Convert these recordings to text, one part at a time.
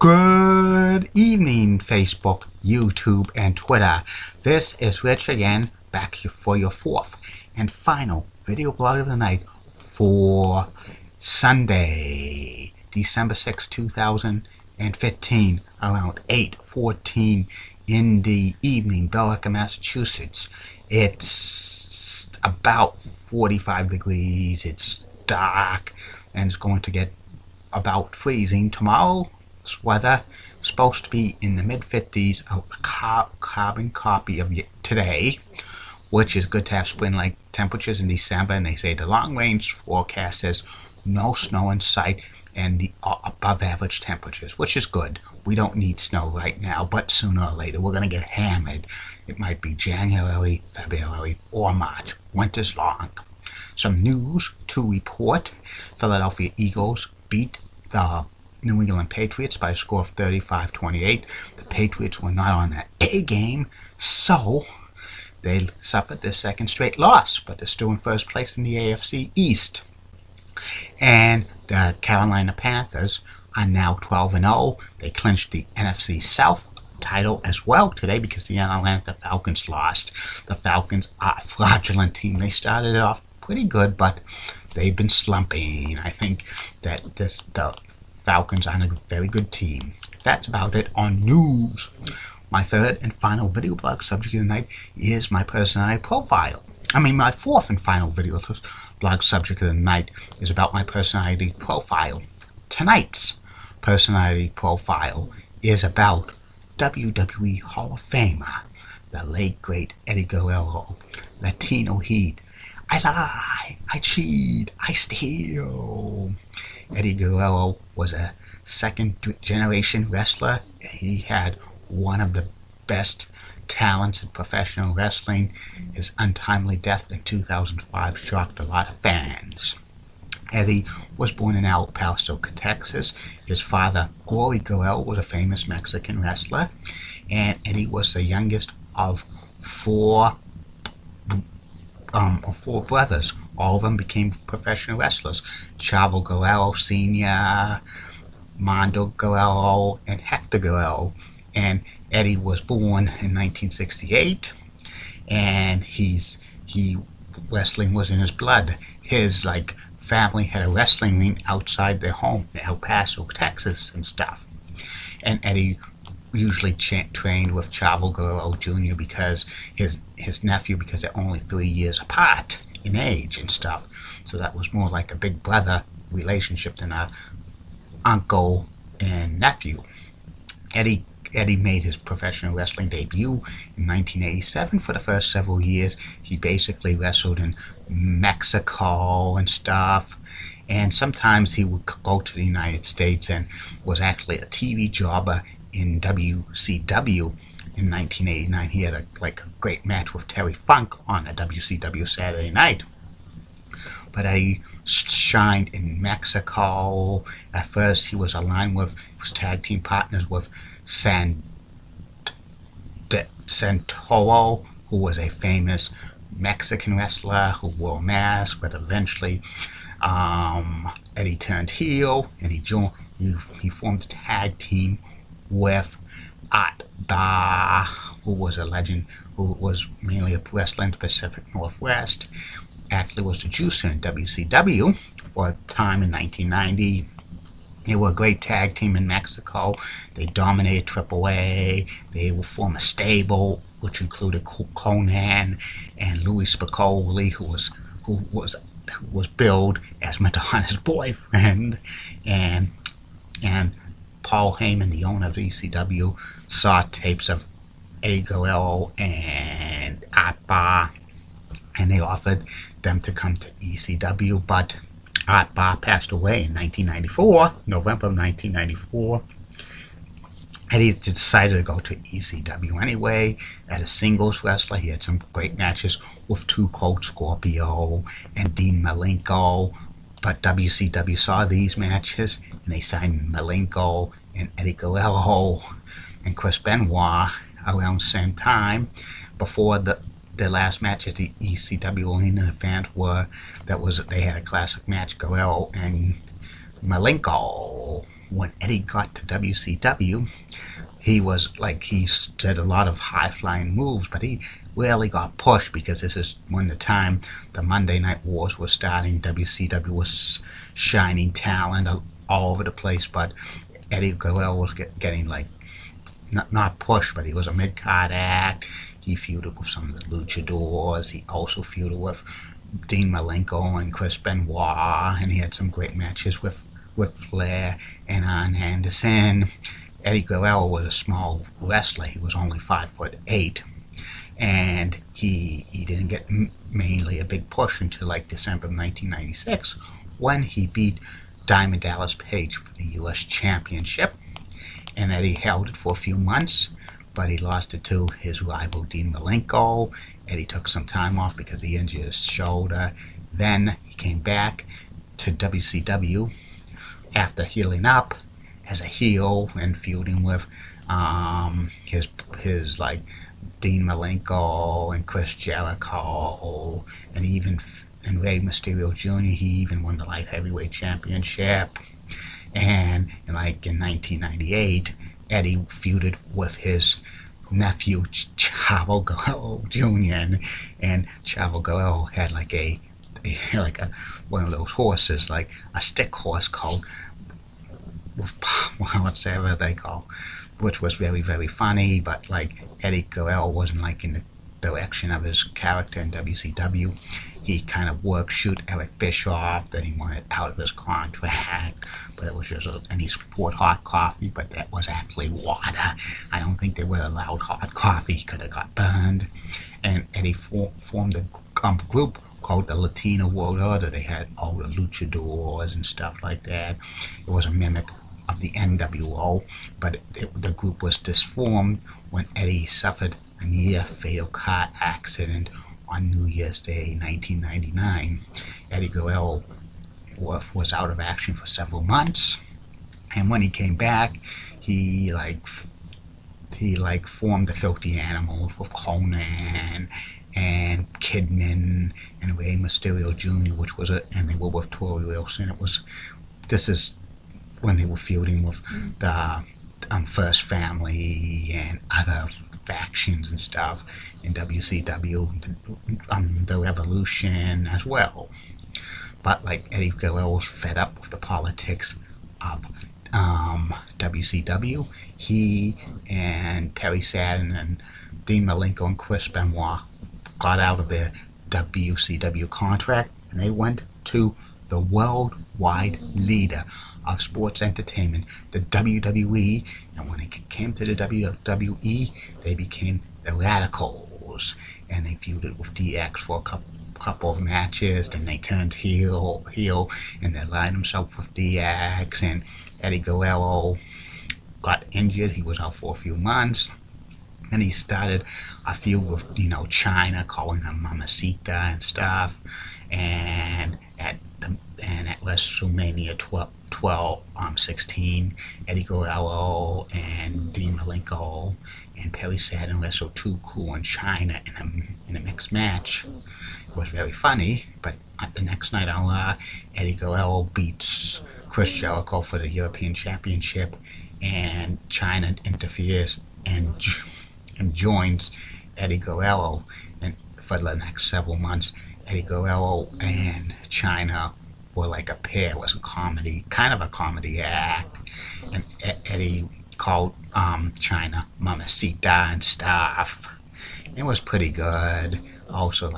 Good evening, Facebook, YouTube, and Twitter. This is Rich again, back here for your fourth and final video blog of the night for Sunday, December 6, 2015, around 8:14 in the evening, Billerica, Massachusetts. It's about 45 degrees, it's dark, and it's going to get about freezing. Tomorrow's weather is supposed to be in the mid-50s, a carbon copy of today, which is good to have spring-like temperatures in December. And they say the long-range forecast says no snow in sight and the above-average temperatures, which is good. We don't need snow right now, but sooner or later we're going to get hammered. It might be January, February, or March. Winter's long. Some news to report. Philadelphia Eagles beat the New England Patriots by a score of 35-28. The Patriots were not on their A game, so they suffered their second straight loss, but they're still in first place in the AFC East. And the Carolina Panthers are now 12-0. They clinched the NFC South title as well today because the Atlanta Falcons lost. The Falcons are a fraudulent team. They started it off pretty good, but they've been slumping. I think that the Falcons are a very good team. That's about it on news. My third and final video blog subject of the night is my personality profile. My fourth and final video blog subject of the night is about my personality profile. Tonight's personality profile is about WWE Hall of Famer, the late great Eddie Guerrero, Latino Heat. I lie, I cheat, I steal. Eddie Guerrero was a second-generation wrestler. He had one of the best talents in professional wrestling. His untimely death in 2005 shocked a lot of fans. Eddie was born in El Paso, Texas. His father, Glory Guerrero, was a famous Mexican wrestler, and Eddie was the youngest of four brothers. All of them became professional wrestlers. Chavo Guerrero Sr., Mando Guerrero, and Hector Guerrero. And Eddie was born in 1968, and wrestling was in his blood. His family had a wrestling ring outside their home in El Paso, Texas, and stuff. And Eddie usually trained with Chavo Guerrero Jr. because his nephew, because they're only 3 years apart in age and stuff. So that was more like a big brother relationship than a uncle and nephew. Eddie made his professional wrestling debut in 1987. For the first several years, he basically wrestled in Mexico and stuff. And sometimes he would go to the United States and was actually a TV jobber in WCW in 1989. He had a great match with Terry Funk on a WCW Saturday night. But he shined in Mexico. At first, he was tag team partners with Santoro, who was a famous Mexican wrestler who wore a mask, but eventually Eddie turned heel and he formed a tag team with Art Bar, who was a legend, who was mainly a wrestler in the Pacific Northwest. Actually was the juicer in WCW for a time in 1990. They were a great tag team in Mexico. They dominated AAA. They would form a stable, which included Conan and Louis Spicoli, who was billed as Madonna's boyfriend, and Paul Heyman, the owner of ECW, saw tapes of Eddie Guerrero and Art Bar, and they offered them to come to ECW, but Art Bar passed away in November of 1994. Eddie decided to go to ECW anyway. As a singles wrestler, he had some great matches with Two Cold Scorpio and Dean Malenko. But WCW saw these matches, and they signed Malenko and Eddie Guerrero and Chris Benoit around the same time. Before their last match at the ECW arena, the fans they had a classic match, Guerrero and Malenko. when Eddie got to WCW, he did a lot of high-flying moves, but he rarely got pushed because this is when the time the Monday Night Wars was starting. WCW was shining talent all over the place, but Eddie Guerrero was getting not pushed, but he was a mid-card act. He feuded with some of the luchadors. He also feuded with Dean Malenko and Chris Benoit, and he had some great matches with Ric Flair and Arn Anderson. Eddie Guerrero was a small wrestler. He was only 5'8", and he didn't get mainly a big push until December of 1996 when he beat Diamond Dallas Page for the U.S. Championship. And Eddie held it for a few months, but he lost it to his rival Dean Malenko. Eddie took some time off because he injured his shoulder. Then he came back to WCW after healing up as a heel and feuding with his Dean Malenko and Chris Jericho and Rey Mysterio Jr. He even won the light heavyweight championship. And in 1998, Eddie feuded with his nephew Chavo Guerrero Jr. and Chavo Guerrero had one of those horses, like a stick horse called whatever they call, which was very, very funny. But Eddie Guerrero wasn't in the direction of his character in WCW. He kind of shoot Eric Bischoff, that he wanted out of his contract, but it was just and he poured hot coffee, but that was actually water. I don't think they would have allowed hot coffee. He could have got burned. And Eddie formed a group called the Latino World Order. They had all the luchadors and stuff like that. It was a mimic of the NWO, but the group was disformed when Eddie suffered a near-fatal car accident on New Year's Day, 1999. Eddie Guerrero was out of action for several months, and when he came back, he formed the Filthy Animals with Conan and Kidman and Rey Mysterio Jr., and they were with Tori Wilson. This is when they were feuding with the First Family and other factions and stuff in WCW, the Revolution as well. But Eddie Guerrero was fed up with the politics of WCW. He and Perry Saturn and Dean Malenko and Chris Benoit got out of their WCW contract, and they went to the worldwide leader of sports entertainment, the WWE. And when it came to the WWE, they became the Radicals, and they feuded with DX for a couple of matches. Then they turned heel, and they aligned themselves with DX. And Eddie Guerrero got injured. He was out for a few months. Then he started a feud with China, calling her Mamacita and stuff. And at WrestleMania 16, Eddie Guerrero and Dean Malenko and Perry Saturn wrestled Too Cool in China in a mixed match. It was very funny, but the next night on Eddie Guerrero beats Chris Jericho for the European Championship, and China interferes and joins Eddie Guerrero. And for the next several months, Eddie Guerrero and China were like a pair. It was kind of a comedy act. And Eddie called China Mamacita and stuff. It was pretty good. Also,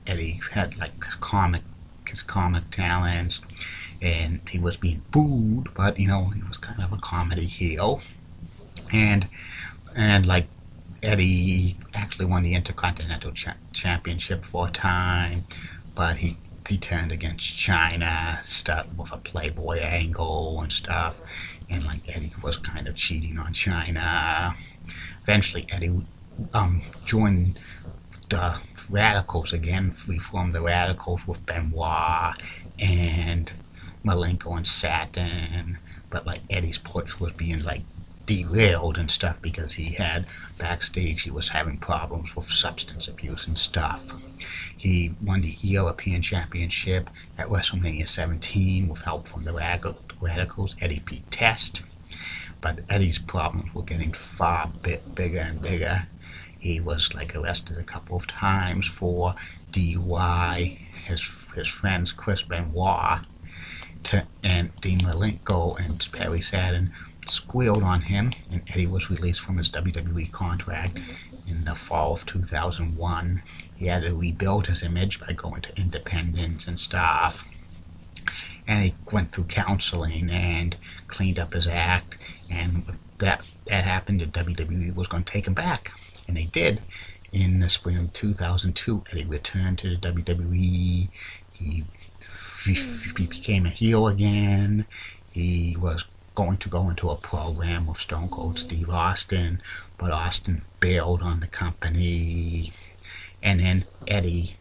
Eddie had his comic talents, and he was being booed, but he was kind of a comedy heel. And Eddie actually won the Intercontinental Championship for a time, but he turned against China, started with a Playboy angle and stuff, and Eddie was kind of cheating on China. Eventually, Eddie joined the Radicals again. We formed the Radicals with Benoit and Malenko and Saturn, but Eddie's push was being derailed and stuff because he was having problems with substance abuse and stuff. He won the European Championship at WrestleMania 17 with help from the radicals. Eddie beat Test, but Eddie's problems were getting far bigger and bigger. He was like arrested a couple of times for DUI. His friends Chris Benoit and Dean Malenko and Perry Saturn squealed on him, and Eddie was released from his WWE contract in the fall of 2001. He had to rebuild his image by going to independence and stuff. And he went through counseling and cleaned up his act, and that happened, and WWE was going to take him back, and they did. In the spring of 2002, Eddie returned to the WWE. He became a heel again. He was going to go into a program with Stone Cold Steve Austin, but Austin bailed on the company. And then Eddie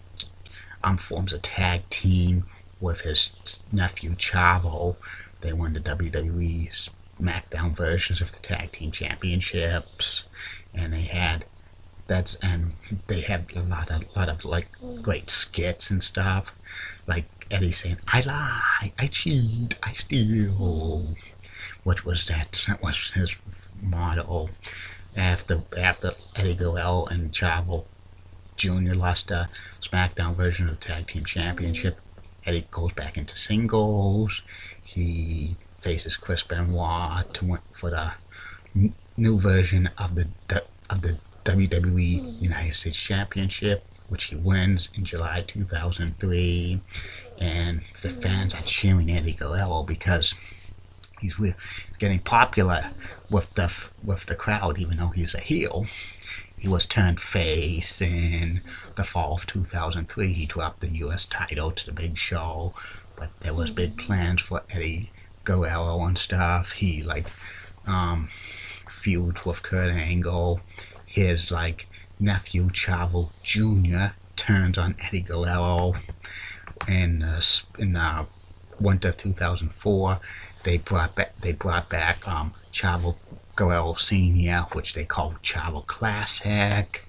forms a tag team with his nephew Chavo. They won the WWE SmackDown versions of the Tag Team Championships, and they had a lot of like great skits and stuff, like Eddie saying, "I lie, I cheat, I steal," which was that was his motto. After Eddie Guerrero and Chavo Jr. lost the SmackDown version of the Tag Team Championship, Eddie goes back into singles. He faces Chris Benoit for the new version of the WWE United States Championship, which he wins in July 2003. And the fans are cheering Eddie Guerrero because he's getting popular with the crowd, even though he's a heel. He was turned face in the fall of 2003. He dropped the U.S. title to the Big Show, but there was big plans for Eddie Guerrero and stuff. He feuds with Kurt Angle. His nephew Chavo Jr. turns on Eddie Guerrero. In winter of 2004, they brought back Chavo Guerrero Sr., which they called Chavo Classic,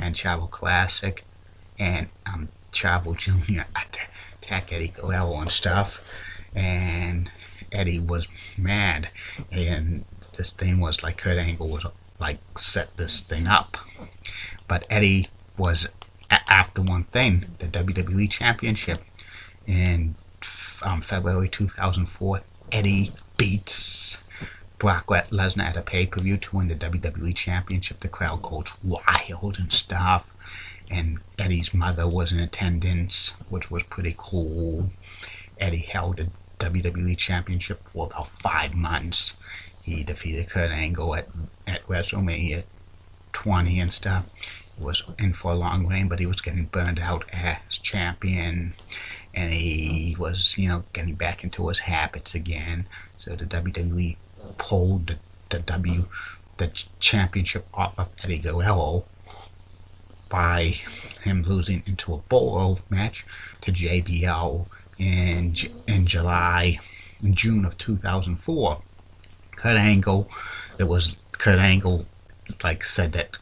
and Chavo Classic, and Chavo Jr. attack Eddie Guerrero and stuff, and Eddie was mad, and this thing was like Kurt Angle was set this thing up, but Eddie was after one thing, the WWE Championship. In February 2004, Eddie beats Brock Lesnar at a pay-per-view to win the WWE Championship. The crowd goes wild and stuff, and Eddie's mother was in attendance, which was pretty cool. Eddie held the WWE Championship for about 5 months. He defeated Kurt Angle at WrestleMania 20 and stuff. He was in for a long reign, but he was getting burned out as champion, and he was, getting back into his habits again. So the WWE pulled the championship off of Eddie Guerrero by him losing into a bull match to JBL in June of 2004. Kurt Angle said that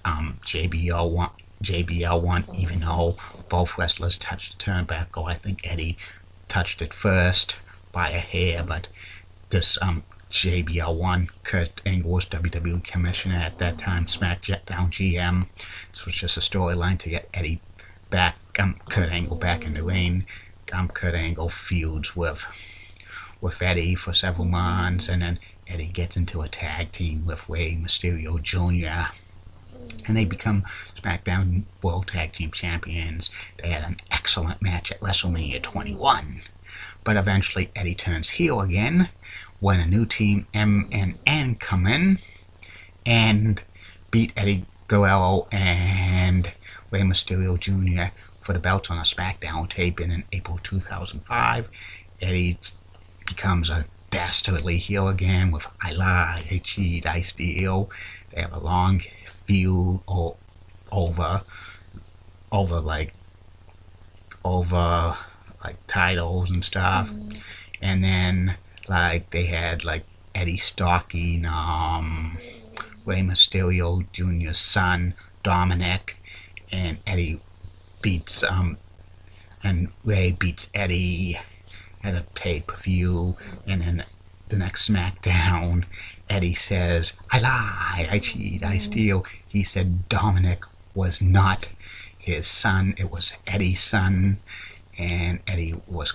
JBL won, even though both wrestlers touched the turnbuckle. I think Eddie touched it first by a hair, but this JBL won. Kurt Angle was WWE Commissioner at that time, SmackDown GM. This was just a storyline to get Eddie back, Kurt Angle back in the ring. Kurt Angle feuds with Eddie for several months, and then Eddie gets into a tag team with Rey Mysterio Jr., and they become SmackDown World Tag Team Champions. They had an excellent match at WrestleMania 21. But eventually Eddie turns heel again when a new team, M&N, come in and beat Eddie Guerrero and Rey Mysterio Jr. for the belts on a SmackDown taping in April 2005. Eddie becomes a dastardly heel again with "I lie, I cheat, I steal." They have a long feud over titles and stuff, and then they had Eddie stalking Rey Mysterio Jr.'s son Dominic, and Eddie beats and Rey beats Eddie at a pay-per-view, and then the next SmackDown, Eddie says, I lie, I cheat, I steal. He said Dominic was not his son, it was Eddie's son. And Eddie was,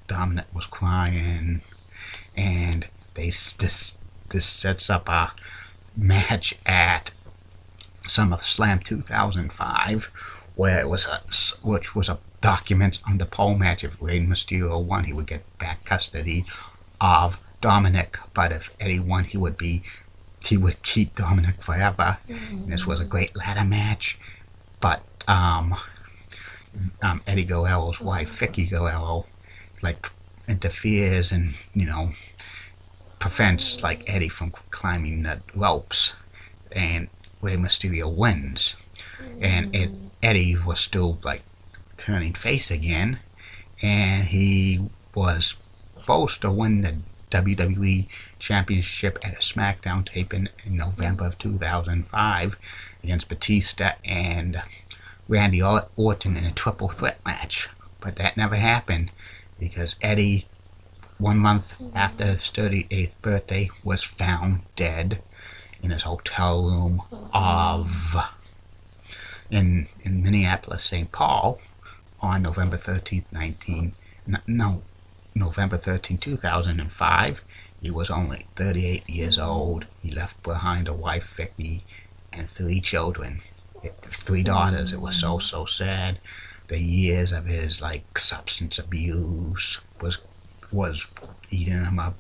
Dominic was crying. And they this sets up a match at SummerSlam 2005, where it was which was a document on the pole match. If Rey Mysterio won, he would get back custody of Dominic, but if Eddie won, he would keep Dominic forever. And this was a great ladder match, but Eddie Guerrero's wife, Vicky Guerrero, like interferes and prevents like Eddie from climbing the ropes, and Rey Mysterio wins. And Eddie was still like turning face again, and he was supposed to win the WWE Championship at a SmackDown taping in November of 2005 against Batista and Randy Orton in a triple threat match. But that never happened because Eddie, 1 month after his 38th birthday, was found dead in his hotel room in Minneapolis, St. Paul, on November 13th, 2005. He was only 38 years old. He left behind a wife, Vicky, and 3 children, 3 daughters. It was so sad. The years of his substance abuse was eating him up.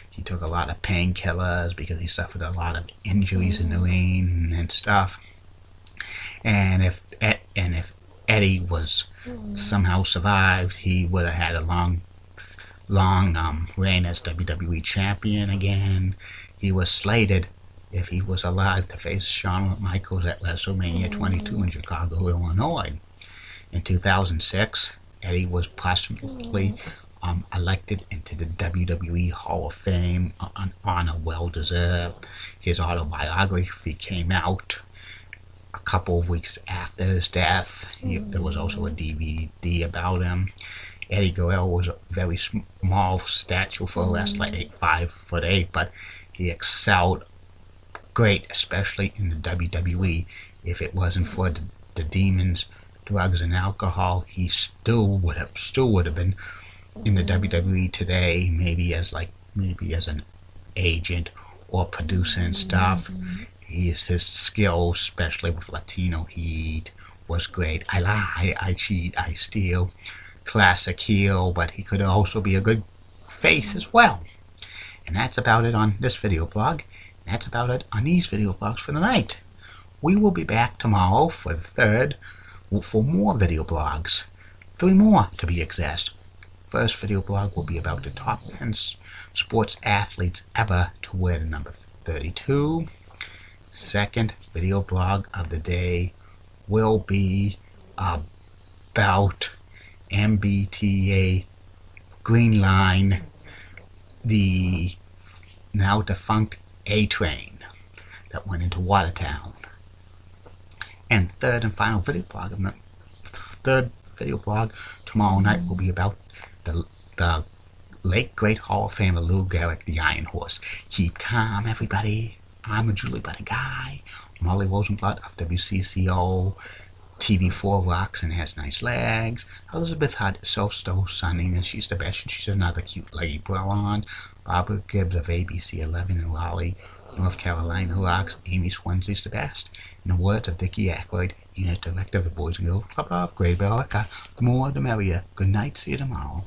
He took a lot of painkillers because he suffered a lot of injuries in the ring and stuff. And if Eddie was somehow survived, he would have had a long reign as WWE Champion again. He was slated, if he was alive, to face Shawn Michaels at WrestleMania 22 in Chicago, Illinois. In 2006, Eddie was posthumously elected into the WWE Hall of Fame, an honor well deserved. His autobiography came out a couple of weeks after his death. There was also a DVD about him. Eddie Guerrero was a very small stature for a wrestler, 5'8", but he excelled great, especially in the WWE. If it wasn't for the demons, drugs, and alcohol, he still would have been in the WWE today, maybe as an agent or producer and stuff. His skill, especially with Latino heat, was great. I lie, I cheat, I steal. Classic heel, but he could also be a good face as well. And that's about it on this video blog. That's about it on these video blogs for the night. We will be back tomorrow for more video blogs. 3 more to be exact. First video blog will be about the top 10 sports athletes ever to wear the number 32. Second video blog of the day will be about MBTA Green Line, the now defunct A-Train that went into Watertown. And third and final video blog, tomorrow night will be about the late great Hall of Famer Lou Gehrig, the Iron Horse. Keep calm, everybody. I'm a Julie Butter guy. Molly Rosenblatt of WCCO. TV4 rocks and has nice legs. Elizabeth Hutt is so stunning and she's the best, and she's another cute lady. Blonde. Barbara Gibbs of ABC 11 in Raleigh, North Carolina rocks. Amy Swansea's the best. In the words of Dickie Ackroyd, unit director of the Boys and Girls Club of Great America, the more the merrier. Good night, see you tomorrow.